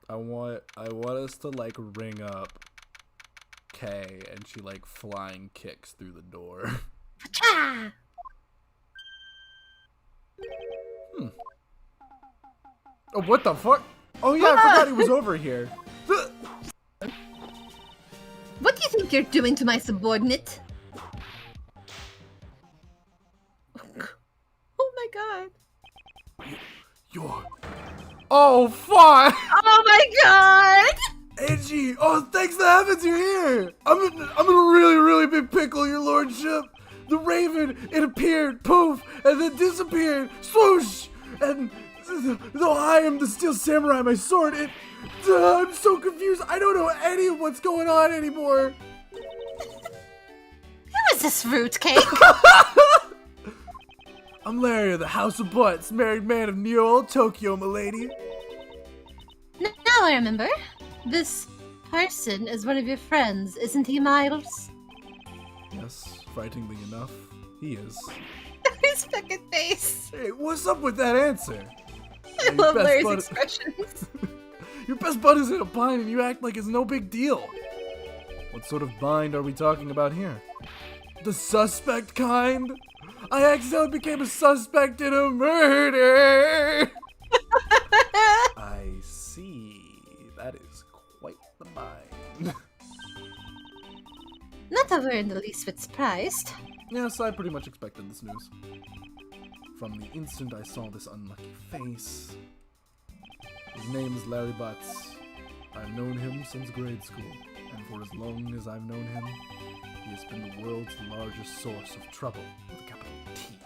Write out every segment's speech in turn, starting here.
I want us to like ring up Kay and she like flying kicks through the door. Oh, what the fuck? Oh yeah, I forgot he was over here. What do you think you're doing to my subordinate? Oh my god. You're... Oh, fuck! Oh my god! Angie! Oh, thanks to heavens you're here! I'm in a really, really big pickle, your lordship! The raven, it appeared, poof, and then disappeared, swoosh! And though I am the steel samurai, my sword, I'm so confused, I don't know any of what's going on anymore! Who is this fruitcake? I'm Larry of the House of Buttz, married man of near old Tokyo, milady. Now I remember. This person is one of your friends, isn't he, Miles? Yes, frighteningly enough, he is. His fucking face. Hey, what's up with that answer? I love Larry's expressions. Your best bud is in a bind and you act like it's no big deal. What sort of bind are we talking about here? The suspect kind? I accidentally became a suspect in a murder! I see. That is quite the bind. Not that we're in the least bit surprised. Yes, I pretty much expected this news. From the instant I saw this unlucky face. His name is Larry Buttz. I've known him since grade school, and for as long as I've known him, he has been the world's largest source of trouble with a capital T.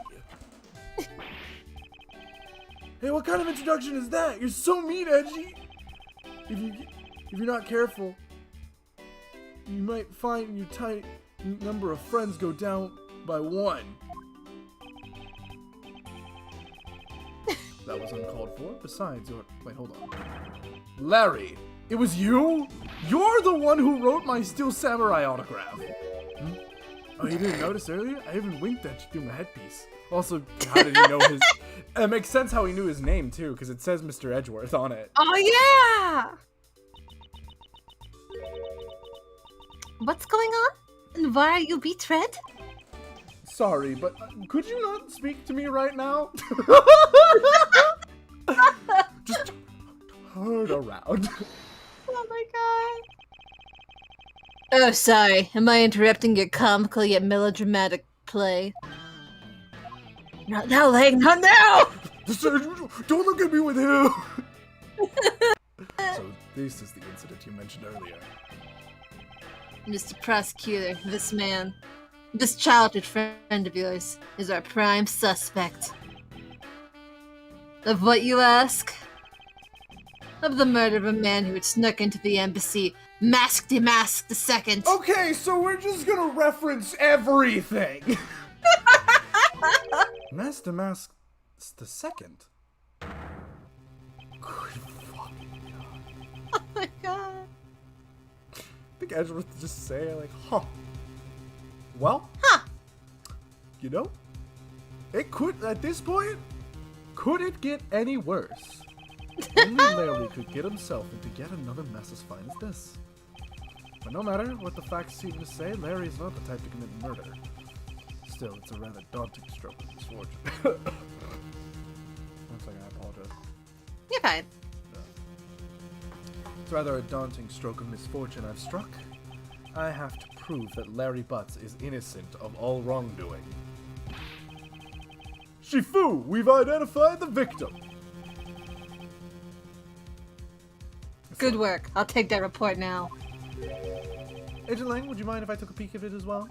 Hey, what kind of introduction is that? You're so mean, Edgy! If you're not careful, you might find your tight number of friends go down by one. That was uncalled for. Besides, wait, hold on. Larry, it was you? You're the one who wrote my Steel Samurai autograph. Hmm? Oh, you didn't notice earlier? I even winked at you through my headpiece. Also, how did he know his... It makes sense how he knew his name, too, because it says Mr. Edgeworth on it. Oh, yeah! What's going on? And why are you betrayed? Sorry, but could you not speak to me right now? Just turn around. Oh my god. Oh, sorry. Am I interrupting your comical yet melodramatic play? Not now, Lang, not now! Don't look at me with him! So, this is the incident you mentioned earlier. Mr. Prosecutor, this childhood friend of yours, is our prime suspect. Of what, you ask? Of the murder of a man who had snuck into the embassy, masked the second. Okay, so we're just gonna reference everything! Masked the second? Good fucking god. Oh my god. I think Edgeworth would just say, like, huh. Well, you know, it could, at this point, could it get any worse? Only Larry could get himself into yet another mess as fine as this. But no matter what the facts seem to say, Larry is not the type to commit murder. Still, it's a rather daunting stroke of misfortune. One second, I apologize. You're fine. It's rather a daunting stroke of misfortune I've struck. I have to prove that Larry Buttz is innocent of all wrongdoing. Shifu, we've identified the victim. Good work. I'll take that report now. Agent Lang, would you mind if I took a peek at it as well?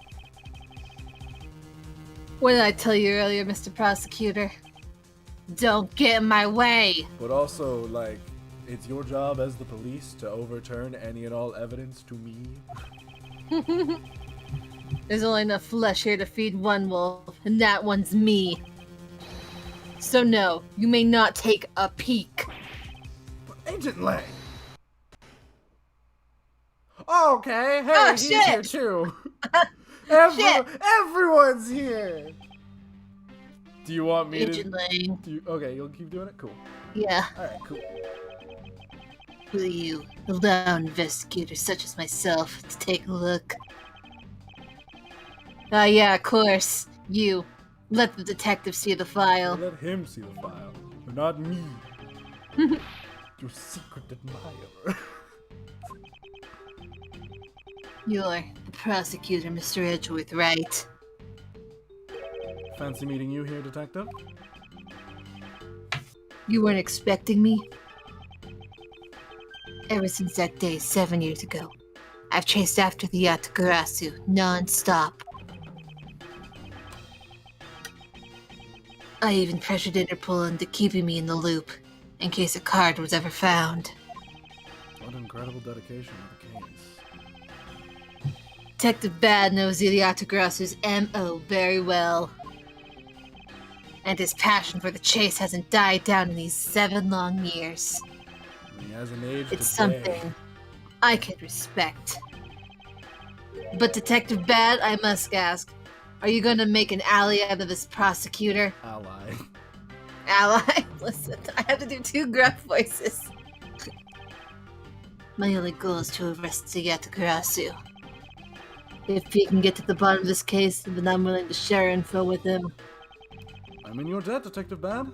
What did I tell you earlier, Mr. Prosecutor? Don't get in my way! But also, like, it's your job as the police to overturn any and all evidence to me. There's only enough flesh here to feed one wolf, and that one's me. So no, you may not take a peek. But Agent Lang! Okay, hey, Oh, he's shit. here too. Everyone's here. Do you want me Agent Lang. Okay, you'll keep doing it? Cool. Yeah. Alright, cool. Will you allow an investigator such as myself to take a look? Ah, yeah, of course. You. Let the detective see the file. Let him see the file, but not me. Your secret admirer. You're the prosecutor, Mr. Edgeworth, right? Fancy meeting you here, detective? You weren't expecting me? Ever since that day 7 years ago, I've chased after the Yatagarasu non-stop. I even pressured Interpol into keeping me in the loop, in case a card was ever found. What incredible dedication to the case. Detective Bad knows the Yatagarasu's M.O. very well. And his passion for the chase hasn't died down in these 7 long years. He hasn't aged It's a something day. I can respect. But Detective Bad, I must ask, are you gonna make an ally out of this prosecutor? Ally. Ally? Listen, I have to do 2 gruff voices. My only goal is to arrest the Yatagarasu. If he can get to the bottom of this case, then I'm willing to share info with him. I'm in your debt, Detective Bad.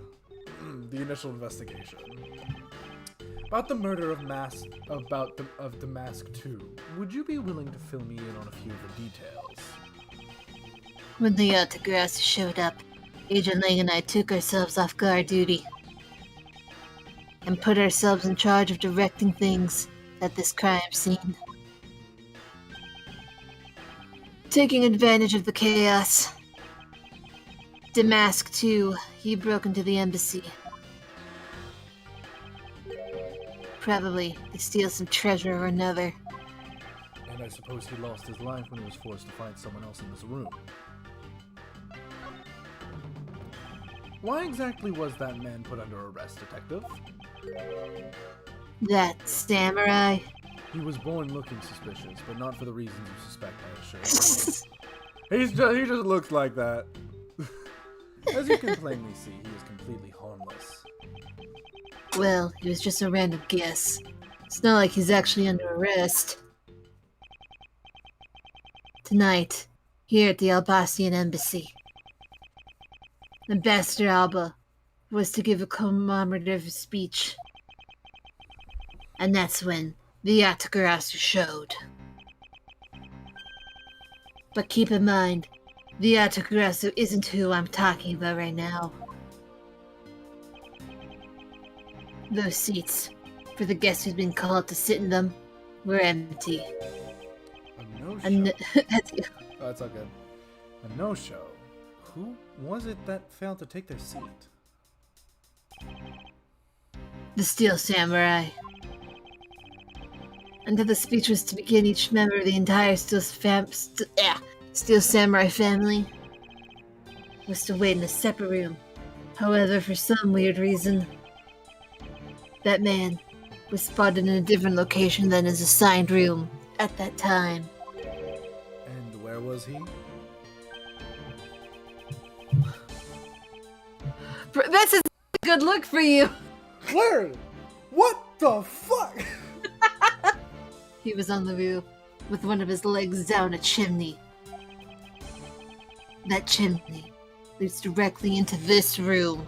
The initial investigation. About the murder of Damask 2, would you be willing to fill me in on a few of the details? When the Yatagarasu showed up, Agent Lang and I took ourselves off guard duty and put ourselves in charge of directing things at this crime scene. Taking advantage of the chaos, Damask 2, he broke into the embassy. Probably to steal some treasure or another. And I suppose he lost his life when he was forced to find someone else in this room. Why exactly was that man put under arrest, Detective? That samurai? He was born looking suspicious, but not for the reasons you suspect, I assure you. He just looks like that. As you can plainly see, he is completely harmless. Well, it was just a random guess. It's not like he's actually under arrest. Tonight, here at the Albacian Embassy, Ambassador Alba was to give a commemorative speech. And that's when the Yatagarasu showed. But keep in mind, the Yatagarasu isn't who I'm talking about right now. Those seats, for the guests who'd been called to sit in them, were empty. A no-show? That's you. Oh, that's all good. A no-show? Who was it that failed to take their seat? The Steel Samurai. Until the speech was to begin, each member of the entire Steel Samurai family was to wait in a separate room. However, for some weird reason, that man was spotted in a different location than his assigned room at that time. And where was he? That's a good look for you! Where? What the fuck? He was on the roof, with one of his legs down a chimney. That chimney leads directly into this room.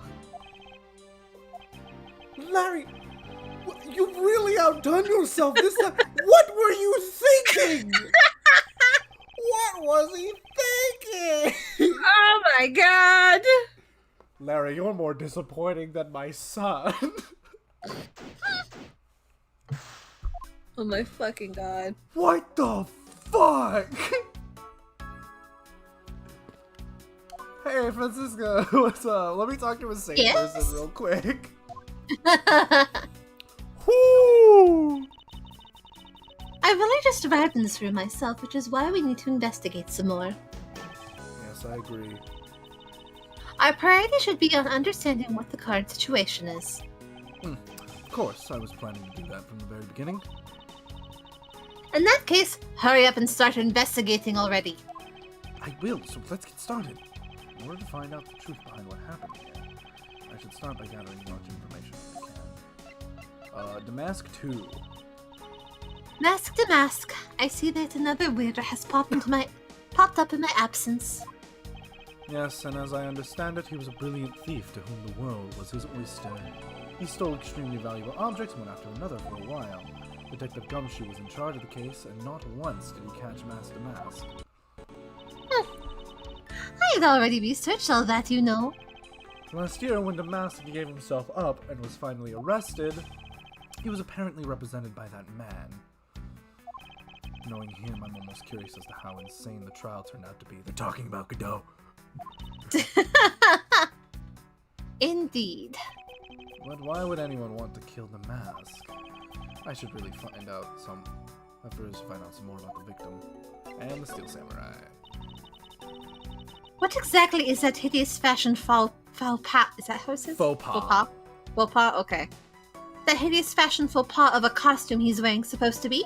Larry, you've really outdone yourself this time. What were you thinking? What was he thinking? Oh my god! Larry, you're more disappointing than my son. Oh my fucking god. What the fuck? Hey, Francisca, what's up? Let me talk to a sane person real quick. Whoo! I've only just arrived in this room myself, which is why we need to investigate some more. Yes, I agree. Our priority should be on understanding what the current situation is. Of course, I was planning to do that from the very beginning. In that case, hurry up and start investigating already. I will, so let's get started. In order to find out the truth behind what happened here, I should start by gathering as much information as I can. Damask 2. Mask to mask. I see that another weirder has popped up in my absence. Yes, and as I understand it, he was a brilliant thief to whom the world was his oyster. He stole extremely valuable objects one after another for a while. Detective Gumshoe was in charge of the case, and not once did he catch Mask to Mask. I had already researched all that, you know. Last year, when Damask gave himself up and was finally arrested, he was apparently represented by that man. Knowing him, I'm almost curious as to how insane the trial turned out to be. They're talking about Godot. Indeed. But why would anyone want to kill Damask? I should really find out some more about the victim and the Steel Samurai. What exactly is that hideous fashion faux pas? Is that how it says? Faux pas. Faux pas? Faux pas? Okay. That hideous fashion faux pas of a costume he's wearing supposed to be?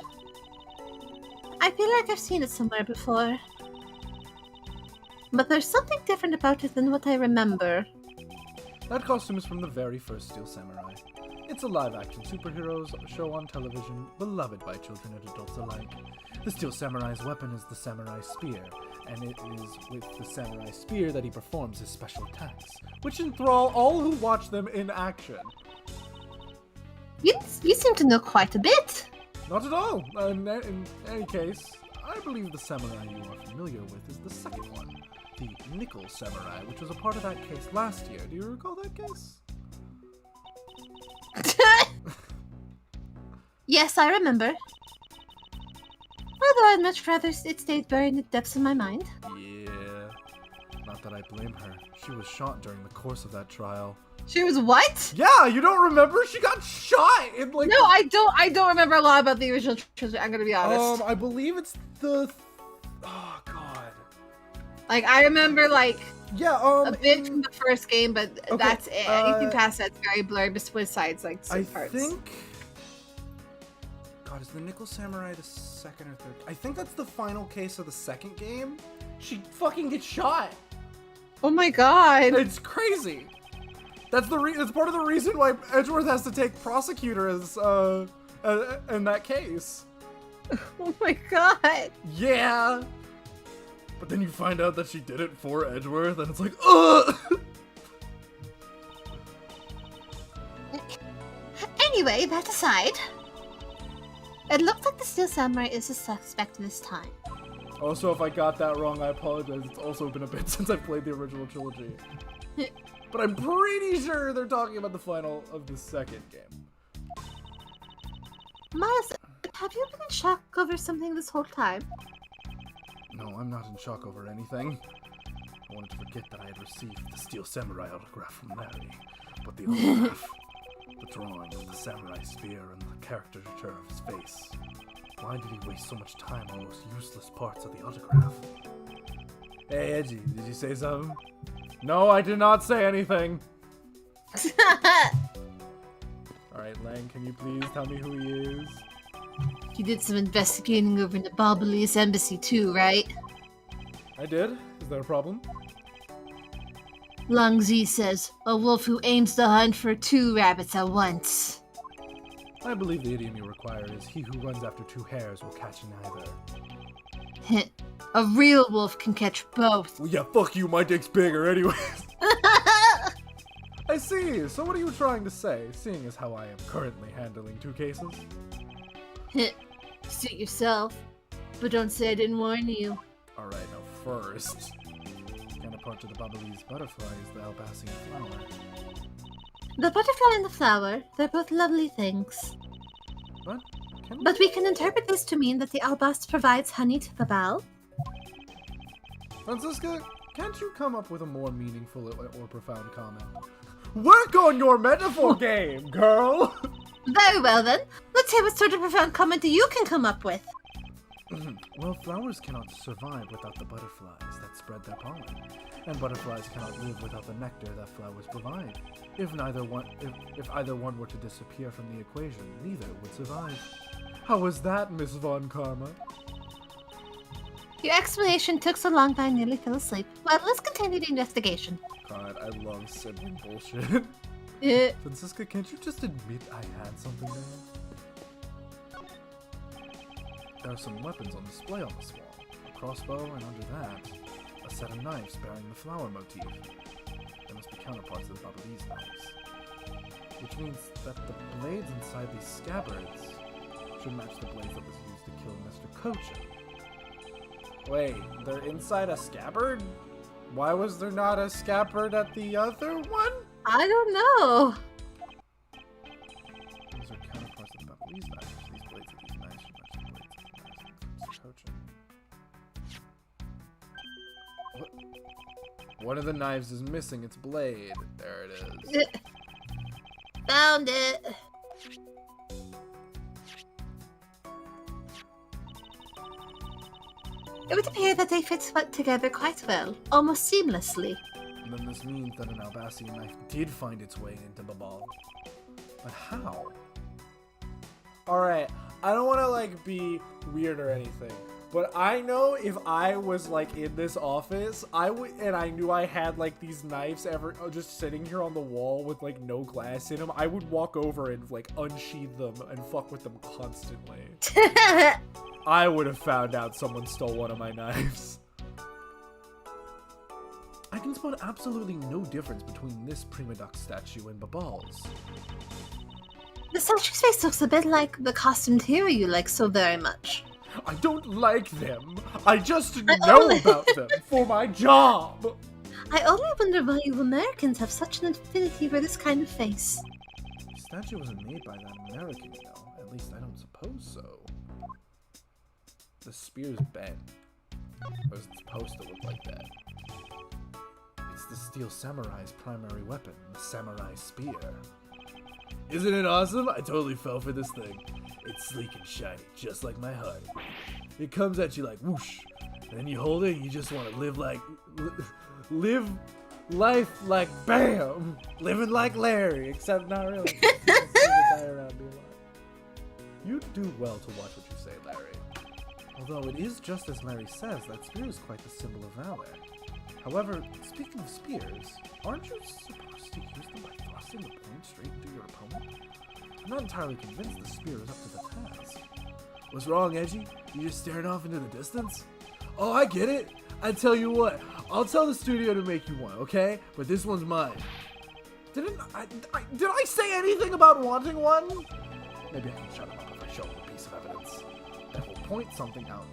I feel like I've seen it somewhere before. But there's something different about it than what I remember. That costume is from the very first Steel Samurai. It's a live-action superheroes show on television, beloved by children and adults alike. The Steel Samurai's weapon is the samurai spear, and it is with the samurai spear that he performs his special attacks, which enthrall all who watch them in action. You seem to know quite a bit. Not at all. In any case, I believe the samurai you are familiar with is the second one, the Nickel Samurai, which was a part of that case last year. Do you recall that case? Yes, I remember. Although I'd much rather it stayed buried in the depths of my mind. Yeah. Not that I blame her. She was shot during the course of that trial. She was what? Yeah, you don't remember? She got shot in like... No, I don't remember a lot about the original trilogy, I'm gonna be honest. I believe it's the... Oh, God. Like, I remember, like... Yeah, a bit from the first game, but okay, that's it. Anything past that's very blurry besides, like, some parts. I think... God, is the Nickel Samurai the second or third? I think that's the final case of the second game. She fucking gets shot. Oh my god. It's crazy. That's it's part of the reason why Edgeworth has to take prosecutor as in that case. Oh my god. Yeah. But then you find out that she did it for Edgeworth, and it's like, ugh. Anyway, that aside, it looks like the Steel Samurai is a suspect this time. Also, if I got that wrong, I apologize. It's also been a bit since I played the original trilogy. But I'm pretty sure they're talking about the final of the second game. Miles, have you been in shock over something this whole time? No, I'm not in shock over anything. I wanted to forget that I had received the Steel Samurai autograph from Larry. But the autograph, the drawing of the samurai spear and the caricature of his face. Why did he waste so much time on those useless parts of the autograph? Hey, Edgy, did you say something? No, I did not say anything. Alright, Lang, can you please tell me who he is? You did some investigating over in the Bobblies embassy too, right? I did? Is that a problem? Long Z says, a wolf who aims to hunt for 2 rabbits at once. I believe the idiom you require is he who runs after 2 hares will catch neither. A real wolf can catch both. Well, yeah, fuck you, my dick's bigger anyways. I see, so what are you trying to say, seeing as how I am currently handling 2 cases? Suit yourself, but don't say I didn't warn you. Alright, now first, counterpart to the Bobblies butterfly is the Albacian flower. The butterfly and the flower, they're both lovely things. What? But we can interpret this to mean that the albast provides honey to the bell. Francisca, can't you come up with a more meaningful or profound comment? Work on your metaphor game, girl! Very well then. Let's hear what sort of profound comment you can come up with. Well, flowers cannot survive without the butterflies that spread their pollen. And butterflies cannot live without the nectar that flowers provide. If either one were to disappear from the equation, neither would survive. How was that, Miss Von Karma? Your explanation took so long that I nearly fell asleep. Well, let's continue the investigation. God, I love sibling bullshit. Francisca, can't you just admit I had something there? There are some weapons on display on this wall. A crossbow, and under that, a set of knives bearing the flower motif. They must be counterparts of the Baba's knives. Which means that the blades inside these scabbards should match the blades that was used to kill Mr. Kocha. Wait, they're inside a scabbard? Why was there not a scabbard at the other one? I don't know. These are counterparts of the Baba's knives. These blades of these knives should match the blades of the knives of Mr. Kocha. What? One of the knives is missing its blade. There it is. Found it. It would appear that they fit together quite well, almost seamlessly. Then this means that an Albasian knife did find its way into Babal. But how? Alright, I don't want to, like, be weird or anything. But I know if I was, like, in this office, and I knew I had, like, these knives just sitting here on the wall with, like, no glass in them, I would walk over and, like, unsheath them and fuck with them constantly. I would have found out someone stole one of my knives. I can spot absolutely no difference between this Prima Duck statue and Babal's. The statue's face looks a bit like the costumed hero you like so very much. I don't like them. I just know about them for my job. I only wonder why you Americans have such an affinity for this kind of face. The statue wasn't made by that American, you know. At least I don't suppose so. The spear's bent. Or is it supposed to look like that? It's the Steel Samurai's primary weapon, the Samurai Spear. Isn't it awesome? I totally fell for this thing. It's sleek and shiny, just like my heart. It comes at you like whoosh, and then you hold it and you just want to live life like bam! Living like Larry, except not really. You do well to watch what you say, Larry. Although it is just as Larry says, that spear is quite the symbol of valor. However, speaking of spears, aren't you supposed to use them by thrusting the point straight into your opponent? I'm not entirely convinced the spear is up to the task. What's wrong, Edgy? You just staring off into the distance? Oh, I get it. I tell you what, I'll tell the studio to make you one, okay? But this one's mine. Did I say anything about wanting one? Maybe I can shut him up if I show him a piece of evidence that will point something out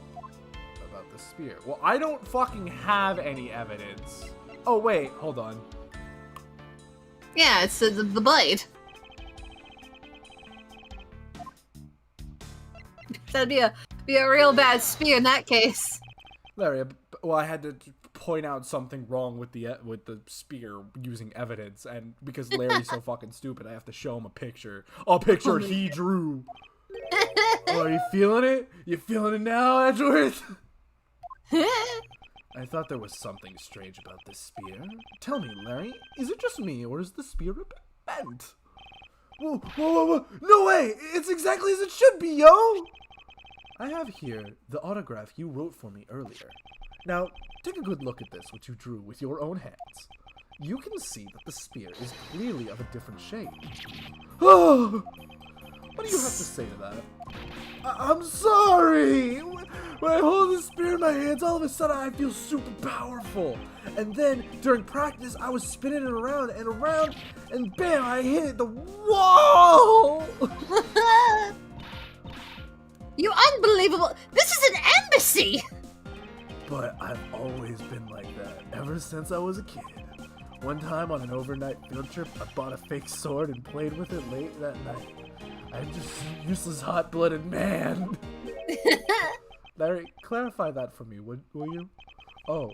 about the spear. Well, I don't fucking have any evidence. Oh, wait, hold on. Yeah, it's the blade. That'd be a real bad spear in that case. Larry, well, I had to point out something wrong with the spear using evidence, and because Larry's so fucking stupid, I have to show him a picture. A picture he drew. Oh, are you feeling it? You feeling it now, Edgeworth? I thought there was something strange about this spear. Tell me, Larry, is it just me, or is the spear a bit bent? Whoa, no way! It's exactly as it should be, yo! I have here the autograph you wrote for me earlier. Now, take a good look at this, which you drew with your own hands. You can see that the spear is clearly of a different shade. Oh! What do you have to say to that? I'm sorry! When I hold the spear in my hands, all of a sudden I feel super powerful. And then, during practice, I was spinning it around and around, and bam, I hit the wall! You unbelievable! This is an embassy! But I've always been like that, ever since I was a kid. One time on an overnight field trip, I bought a fake sword and played with it late that night. I'm just a useless hot-blooded man. Larry, clarify that for me, will you? Oh,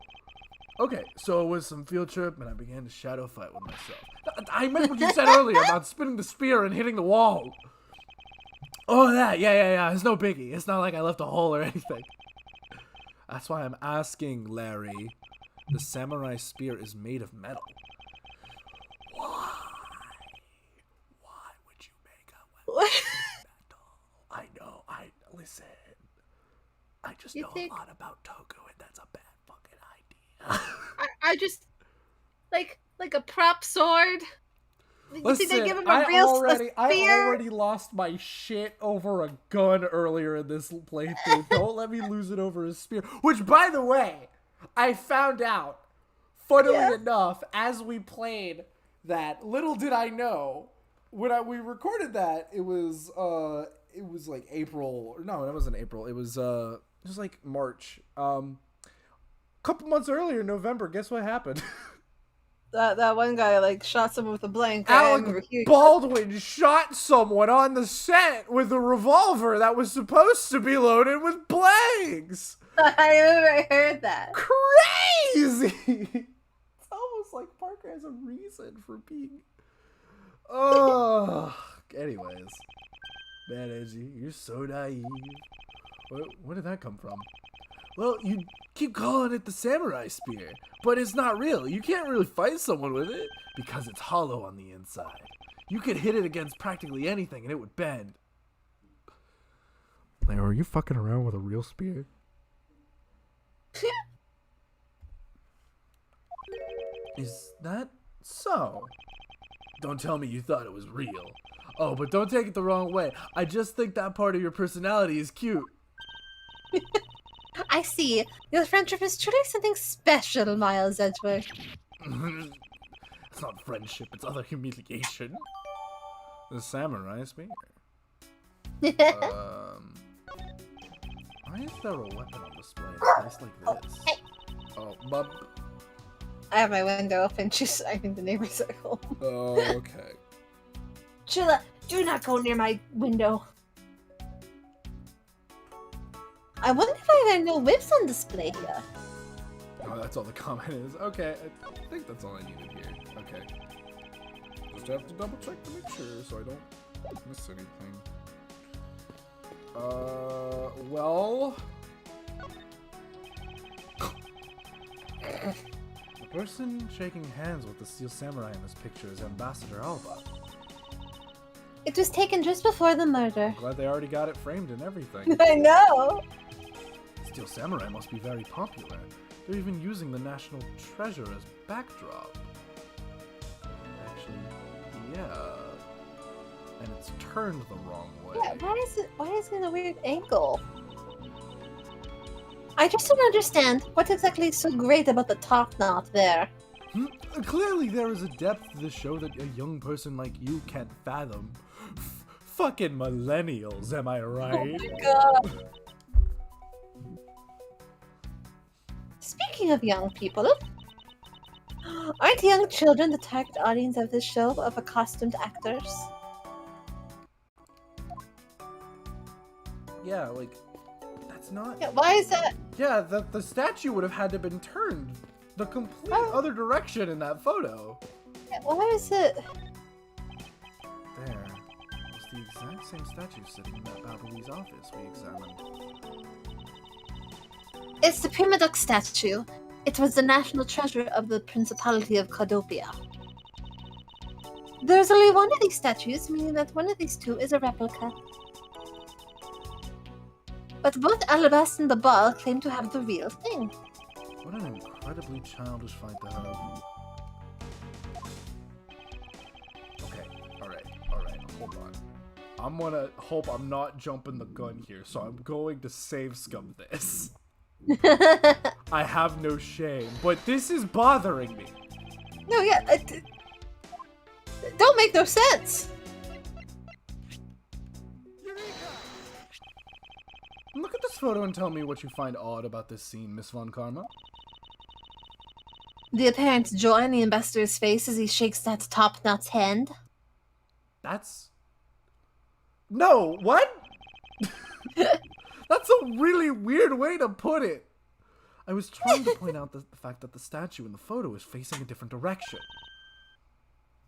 okay, so it was some field trip and I began to shadow fight with myself. I meant what you said earlier about spinning the spear and hitting the wall. Oh, that, yeah, it's no biggie. It's not like I left a hole or anything. That's why I'm asking, Larry. The samurai spear is made of metal. Why? Why would you make a weapon of metal? Listen. I just know a lot about Toku, and that's a bad fucking idea. I just, like a prop sword? Listen, they give him a I real already lost my shit over a gun earlier in this playthrough. Don't let me lose it over a spear. Which, by the way, I found out, funnily enough, as we played that. Little did I know, when we recorded that, it was like April. No, it wasn't April. It was like March. Couple months earlier, November. Guess what happened? That one guy like shot someone with a blank. Alec Baldwin shot someone on the set with a revolver that was supposed to be loaded with blanks. I heard that. Crazy. It's almost like Parker has a reason for being. Oh. Anyways, man, Edgy, you're so naive. Where did that come from? Well, you keep calling it the samurai spear, but it's not real. You can't really fight someone with it because it's hollow on the inside. You could hit it against practically anything and it would bend. Like, are you fucking around with a real spear? Is that so? Don't tell me you thought it was real. Oh, but don't take it the wrong way. I just think that part of your personality is cute. I see. Your friendship is truly something special, Miles Edgeworth. It's not friendship, it's utter humiliation. The samurai spear. Why is there a weapon on display in a place like this? Hey. Oh, bub. I have my window open. I think the neighbors are home. Oh, okay. Chilla, do not go near my window. I wonder if I have no whips on display here. Oh, that's all the comment is. Okay, I think that's all I needed here. Okay. Just have to double check to make sure so I don't miss anything. Well... The person shaking hands with the Steel Samurai in this picture is Ambassador Alba. It was taken just before the murder. I'm glad they already got it framed and everything. I know! Steel Samurai must be very popular. They're even using the National Treasure as backdrop. Actually, yeah. And it's turned the wrong way. Yeah, why is it in a weird angle? I just don't understand what exactly is so great about the top knot there. Clearly there is a depth to the show that a young person like you can't fathom. Fucking millennials, am I right? Oh my god. Speaking of young people, aren't young children the target audience of this show of accustomed actors? Yeah, like, that's not... Yeah, why is that? Yeah, the statue would have had to have been turned the complete other direction in that photo. Yeah, why is it? There. It's the exact same statue sitting in that Babalese office we examined. It's the Prima Duck statue. It was the national treasure of the Principality of Codopia. There's only one of these statues, meaning that one of these two is a replica. But both Alabasta and the Ball claim to have the real thing. What an incredibly childish fight to have. Okay, alright, hold on. I'm gonna hope I'm not jumping the gun here, so I'm going to save scum this. I have no shame, but this is bothering me. No, yeah, it don't make no sense. Look at this photo and tell me what you find odd about this scene, Miss Von Karma. The apparent joy on the ambassador's face as he shakes that top knot's hand. That's... No, what? That's a really weird way to put it. I was trying to point out the fact that the statue in the photo is facing a different direction.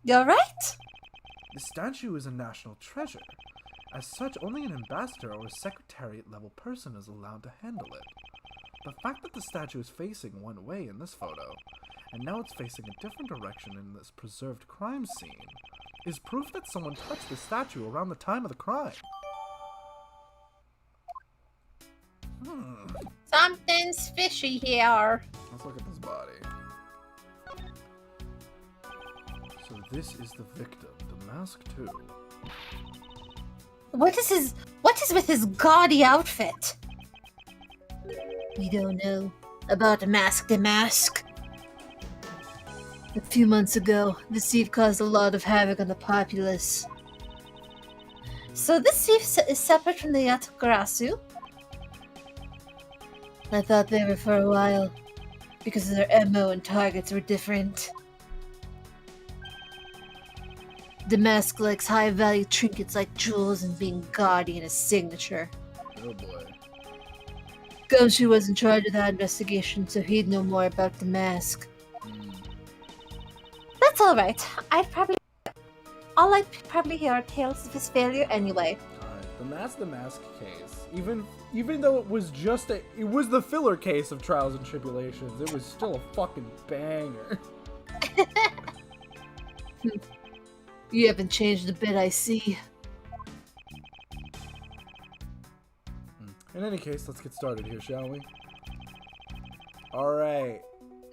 You're right. The statue is a national treasure. As such, only an ambassador or a secretariat-level person is allowed to handle it. The fact that the statue is facing one way in this photo, and now it's facing a different direction in this preserved crime scene, is proof that someone touched the statue around the time of the crime. Something's fishy here. Let's look at this body. So this is the victim, the mask too. What is with his gaudy outfit? You don't know about Mask the Mask? A few months ago, the thief caused a lot of havoc on the populace. So this thief is separate from the Yatagarasu? I thought they were for a while, because their MO and targets were different. The mask likes high-value trinkets like jewels and being gaudy in his signature. Oh boy. Gumshoe was in charge of that investigation, so he'd know more about the mask. That's alright. I'd probably hear tales of his failure anyway. The mask case. Even though it was the filler case of Trials and Tribulations, it was still a fucking banger. You haven't changed a bit, I see. In any case, let's get started here, shall we? Alright.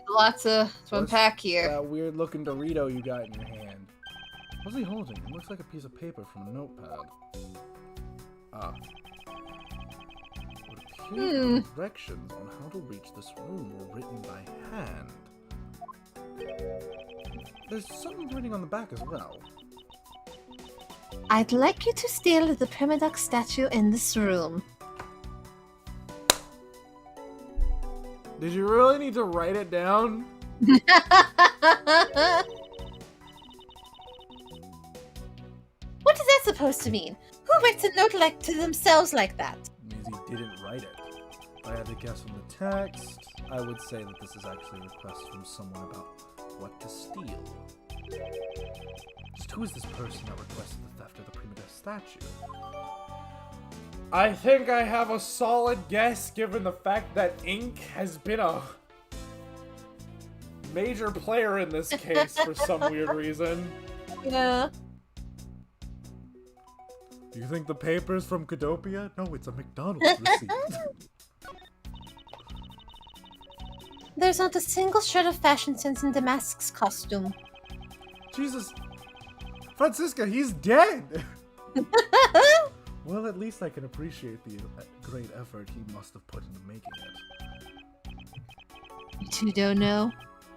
Lots to unpack here. That weird looking Dorito you got in your hand. What's he holding? It looks like a piece of paper from a notepad. Ah. It appears the directions on how to reach this room were written by hand. There's some writing on the back as well. I'd like you to steal the Primadox statue in this room. Did you really need to write it down? What is that supposed to mean? Who writes a note to themselves like that? Means he didn't write it. If I had to guess from the text, I would say that this is actually a request from someone about what to steal. Just who is this person that requested the theft of the Primadox statue? I think I have a solid guess given the fact that ink has been a major player in this case for some weird reason. Yeah. Do you think the paper's from Cadopia? No, it's a McDonald's receipt. There's not a single shred of fashion sense in Damask's costume. Jesus. Francisca, he's dead! Well, at least I can appreciate the great effort he must have put into making it. You two don't know?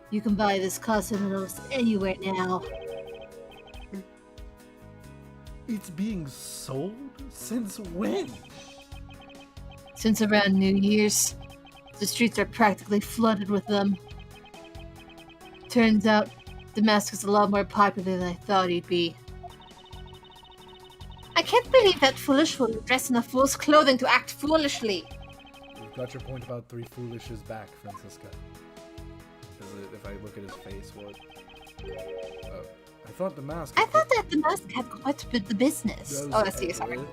You can buy this costume almost anywhere now. It's being sold? Since when? Since around New Year's. The streets are practically flooded with them. Turns out, the mask is a lot more popular than I thought he'd be. I can't believe that foolish fool dressed in a fool's clothing to act foolishly. You've got your point about 3 foolishes back, Francisca. If I look at his face, what? I thought the mask... I thought that the mask had quit the business. Oh, that's you, sorry. Really?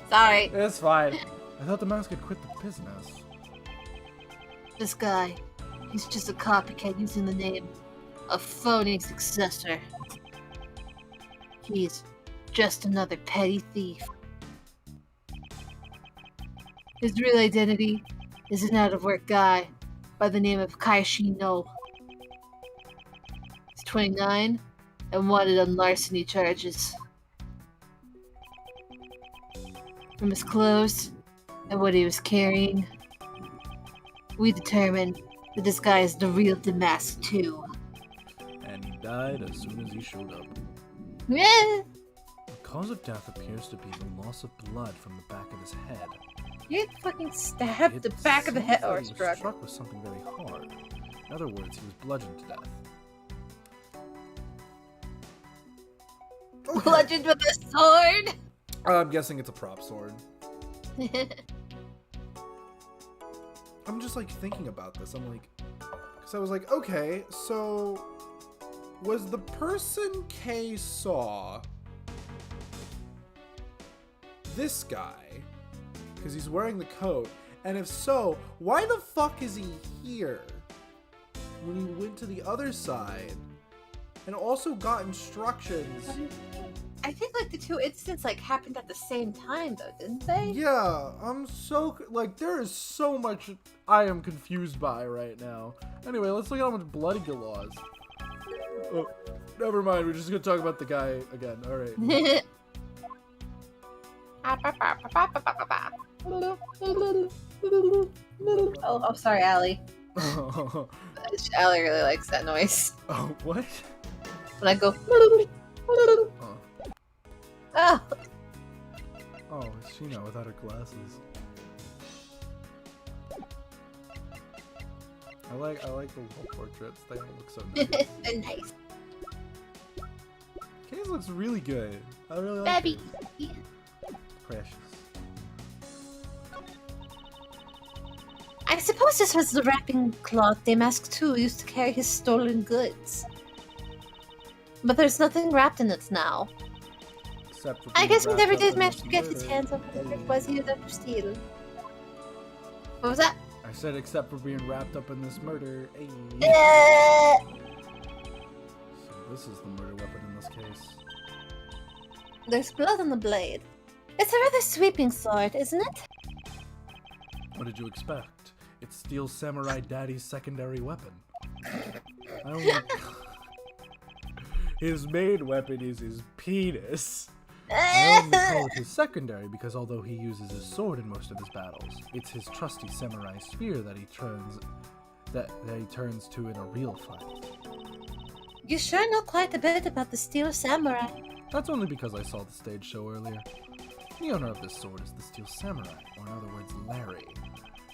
Sorry. It's fine. I thought the mask had quit the business. This guy, he's just a copycat using the name. A phony successor. He's just another petty thief. His real identity is an out-of-work guy by the name of Kaishi No. He's 29 and wanted on larceny charges. From his clothes and what he was carrying, we determined that this guy is the real Damask too. And he died as soon as he showed up. Yeah. The cause of death appears to be the loss of blood from the back of his head. You fucking stabbed the back of the head or He was struck. struck with something very hard. In other words, he was bludgeoned to death. Bludgeoned with a sword? I'm guessing it's a prop sword. I'm just like thinking about this. I'm like, because I was like, okay, so was the person Kay saw this guy? Because he's wearing the coat. And if so, why the fuck is he here when he went to the other side and also got instructions? I think like the two incidents like happened at the same time though, didn't they? Yeah, I'm so, like, there is so much I am confused by right now. Anyway, let's look at how much blood he lost. Never mind, we're just gonna talk about the guy again. Alright. Oh, I'm sorry, Allie. Allie really likes that noise. Oh, what? When I go. Oh. Oh. Oh, it's Sheena without her glasses. I like the wall portraits. They all look so nice. They're nice. Case looks really good. I really like it. Precious. I suppose this was the wrapping cloth Damask too used to carry his stolen goods. But there's nothing wrapped in it now. Except for I being guess when wrapped never up did in manage this to get his murder. hands on whatever it was he was after stealing. What was that? I said except for being wrapped up in this murder. Hey. So this is the murder weapon in this case. There's blood on the blade. It's a rather sweeping sword, isn't it? What did you expect? It's Steel Samurai Daddy's secondary weapon. I only... His main weapon is his penis. I only call it his secondary because although he uses his sword in most of his battles, it's his trusty samurai spear that he turns to in a real fight. You sure know quite a bit about the Steel Samurai. That's only because I saw the stage show earlier. The owner of this sword is the Steel Samurai, or in other words, Larry.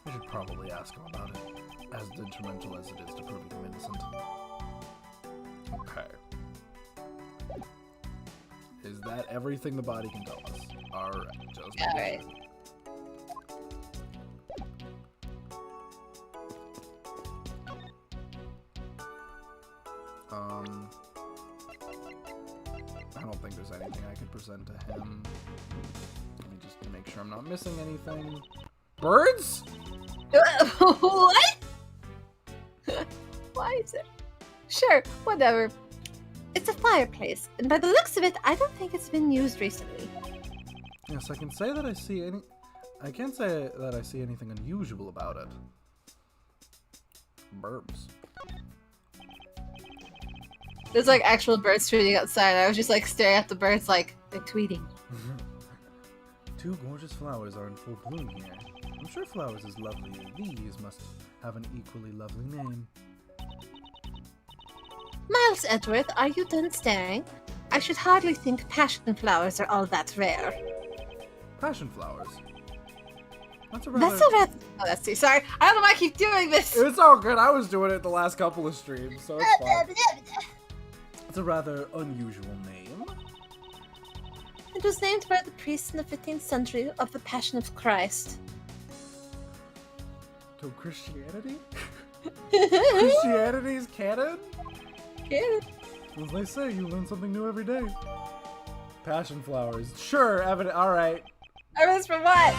I should probably ask him about it, as detrimental as it is to proving him innocent. Okay. Is that everything the body can tell us? Alright, Joe's Alright. I don't think there's anything I could present to him. Let me just make sure I'm not missing anything. Birds? What? Why is it? Sure, whatever. It's a fireplace, and by the looks of it, I don't think it's been used recently. Yes, I can't say that I see anything unusual about it. Burbs. There's like actual birds tweeting outside. I was just like staring at the birds like they're tweeting. Two gorgeous flowers are in full bloom here. I'm sure flowers as lovely as these must have an equally lovely name. Miles Edgeworth, are you done staring? I should hardly think passion flowers are all that rare. Passion flowers? That's a Oh, let's see. Sorry, I don't know why I keep doing this. It's all good. I was doing it the last couple of streams, so it's fine. It's a rather unusual name. It was named by the priest in the 15th century of the Passion of Christ. To Christianity? Christianity's canon? Yeah. As they say, you learn something new every day. Passion flowers. Sure, evident. Alright. Evidence for what?